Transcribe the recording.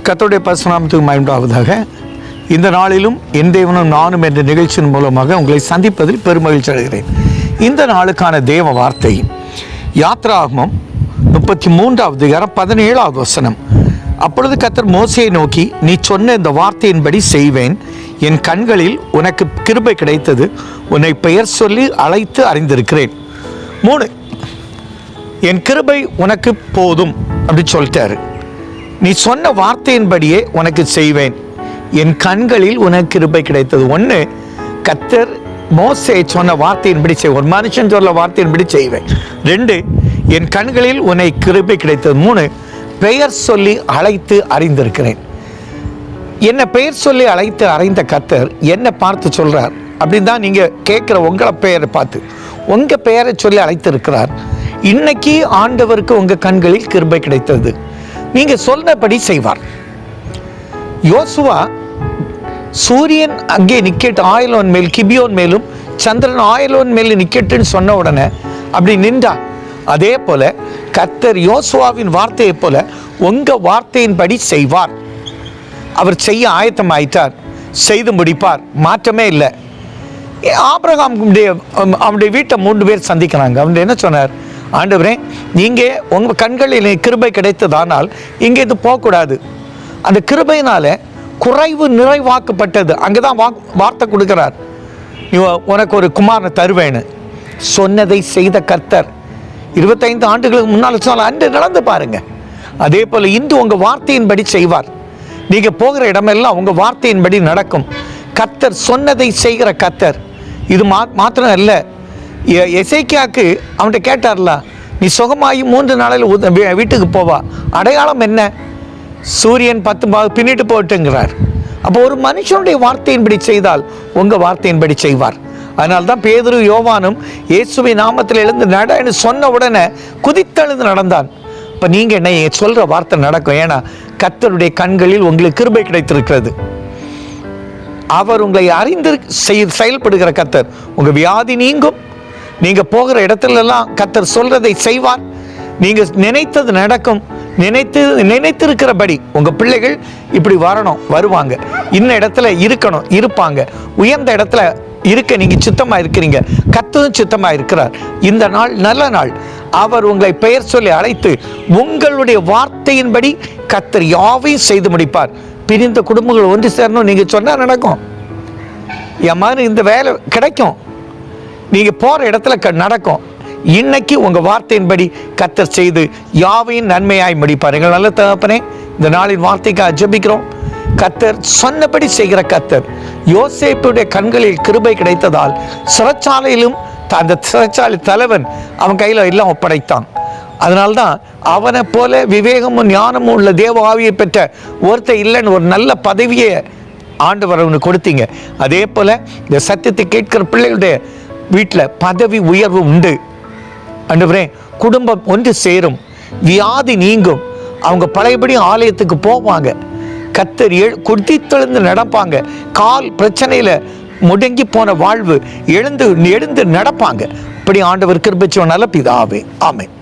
கர்த்தருடைய பரிசுநாமத்துக்கு மகிமையுண்டாவதாக. இந்த நாளிலும் என் தேவனும் நானும் என்ற நிகழ்ச்சியின் மூலமாக உங்களை சந்திப்பதில் பெருமகிழ்ச்சி அடைகிறேன். இந்த நாளுக்கான தேவ வார்த்தை யாத்ராகமம் 33:17. அப்பொழுது கர்த்தர் மோசேயை நோக்கி, நீ சொன்ன இந்த வார்த்தையின்படி செய்வேன். என் கண்களில் உனக்கு கிருபை கிடைத்தது. உன்னை பெயர் சொல்லி அழைத்து அறிந்திருக்கிறேன். 3, என் கிருபை உனக்கு போதும் அப்படி சொல்லிட்டாரு. நீ சொன்ன வார்த்தையின்படியே உனக்கு செய்வேன். என் கண்களில் உனக்கு கிருபை கிடைத்தது. 1, கர்த்தர் மோசே சொன்ன வார்த்தையின்படி செய்வேன். ஒரு மனுஷன் சொல்ல வார்த்தையின்படி செய்வேன். 2, என் கண்களில் உன்னை கிருபை கிடைத்தது. 3, பெயர் சொல்லி அழைத்து அறிந்திருக்கிறேன். என்ன பெயர் சொல்லி அழைத்து அறிந்த கர்த்தர் என்ன பார்த்து சொல்றார் அப்படின்னு தான் நீங்க கேட்கிற உங்களை பெயரை பார்த்து உங்க பெயரை சொல்லி அழைத்து இருக்கிறார். இன்னைக்கு ஆண்டவருக்கு உங்க கண்களில் கிருபை கிடைத்தது. நீங்க சொன்னபடி செய்வார். யோசுவா சூரியன் அங்கே நிக்கெட்டு ஆயலோன் மேல் கிபியோன் மேலும் சந்திரன் ஆயலோன் மேல் நிக்கெட்டுன்னு சொன்ன உடனே அப்படி நின்றார். அதே போல கர்த்தர் யோசுவாவின் வார்த்தையை போல உங்க வார்த்தையின்படி செய்வார். அவர் செய்ய ஆயத்தம் ஆயிட்டார், செய்து முடிப்பார், மாற்றமே இல்லை. ஆபிரகாம் அவனுடைய வீட்டை 3 பேர் சந்திக்கிறாங்க. அவன் என்ன சொன்னார்? ஆண்டவரே, நீங்கள் உங்கள் கண்களில் கிருபை கிடைத்ததானால் இங்கே இது போகக்கூடாது. அந்த கிருபையினால குறைவு நிறைவாக்கப்பட்டது. அங்கே தான் வார்த்தை கொடுக்கிறார். உனக்கு ஒரு குமாரனை தருவேன்னு சொன்னதை செய்த கர்த்தர் 25 ஆண்டுகளுக்கு முன்னால் சொன்னால் அன்று நடந்து பாருங்க. அதே போல் இன்று உங்கள் வார்த்தையின்படி செய்வார். நீங்கள் போகிற இடமெல்லாம் உங்கள் வார்த்தையின்படி நடக்கும். கர்த்தர் சொன்னதை செய்கிற கர்த்தர். இது மாத்திரம் இல்லை, எசேக்கியாவுக்கு அவன்கிட்ட கேட்டார்ல, நீ சுகமாகி 3 நாளில் வீட்டுக்கு போவா, அடையாளம் என்ன? சூரியன் 10 பாகம் பின்னிட்டு போட்டுங்கிறார். அப்போ ஒரு மனுஷனுடைய வார்த்தையின்படி செய்தால் உங்கள் வார்த்தையின்படி செய்வார். அதனால தான் பேதுரு யோவானும் இயேசுவின் நாமத்தில் எழுந்து நடன்னு சொன்ன உடனே குதித்தெழுந்து நடந்தான். இப்போ நீங்கள் என்ன சொல்கிற வார்த்தை நடக்கும். ஏன்னா கர்த்தருடைய கண்களில் உங்களுக்கு கிருபை கிடைத்திருக்கிறது. அவர் உங்களை அறிந்து செயல்படுகிற கர்த்தர். உங்கள் வியாதி நீங்கும். நீங்கள் போகிற இடத்துலலாம் கர்த்தர் சொல்றதை செய்வார். நீங்கள் நினைத்தது நடக்கும். நினைத்திருக்கிறபடி உங்கள் பிள்ளைகள் இப்படி வரணும், வருவாங்க. இன்ன இடத்துல இருக்கணும், இருப்பாங்க. உயர்ந்த இடத்துல இருக்க நீங்கள் சித்தமாக இருக்கிறீங்க. கர்த்தரும் சித்தமாக இருக்கிறார். இந்த நாள் நல்ல நாள். அவர் உங்களை பெயர் சொல்லி அழைத்து உங்களுடைய வார்த்தையின்படி கர்த்தர் யாவையும் செய்து முடிப்பார். பிரிந்த குடும்பங்கள் ஒன்று சேரணும். நீங்கள் சொன்னால் நடக்கும். என் மாதிரி இந்த வேலை கிடைக்கும். நீங்கள் போகிற இடத்துல நடக்கும். இன்னைக்கு உங்கள் வார்த்தையின்படி கர்த்தர் செய்து யாவையும் நன்மையாய் முடிப்பார். எங்கள் நல்ல தகப்பனே, இந்த நாளின் வார்த்தைக்காக ஜெபிக்கிறோம். கர்த்தர் சொன்னபடி செய்கிற கர்த்தர். யோசேப்புடைய கண்களில் கிருபை கிடைத்ததால் சிறைச்சாலையிலும் அந்த சிறைச்சாலை தலைவன் அவன் கையில் எல்லாம் ஒப்படைத்தான். அதனால்தான் அவனை போல விவேகமும் ஞானமும் உள்ள தேவ ஆவியை பெற்ற ஒருத்தர் இல்லைன்னு ஒரு நல்ல பதவியை ஆண்டவர் அவனுக்கு கொடுத்தீங்க. அதே போல இந்த சத்தியத்தை கேட்கிற பிள்ளைகளுடைய வீட்டில் பதவி உயர்வு உண்டு. ஆண்டவரே, குடும்பம் ஒன்று சேரும், வியாதி நீங்கும், அவங்க பழையபடி ஆலயத்துக்கு போவாங்க. கர்த்தர் குதித்தெழுந்து நடப்பாங்க. கால் பிரச்சனையில் முடங்கி போன வாழ்வு எழுந்து நடப்பாங்க. இப்படி ஆண்டவர் கிருபை செய்வார். நல்ல பிதாவே, ஆமென்.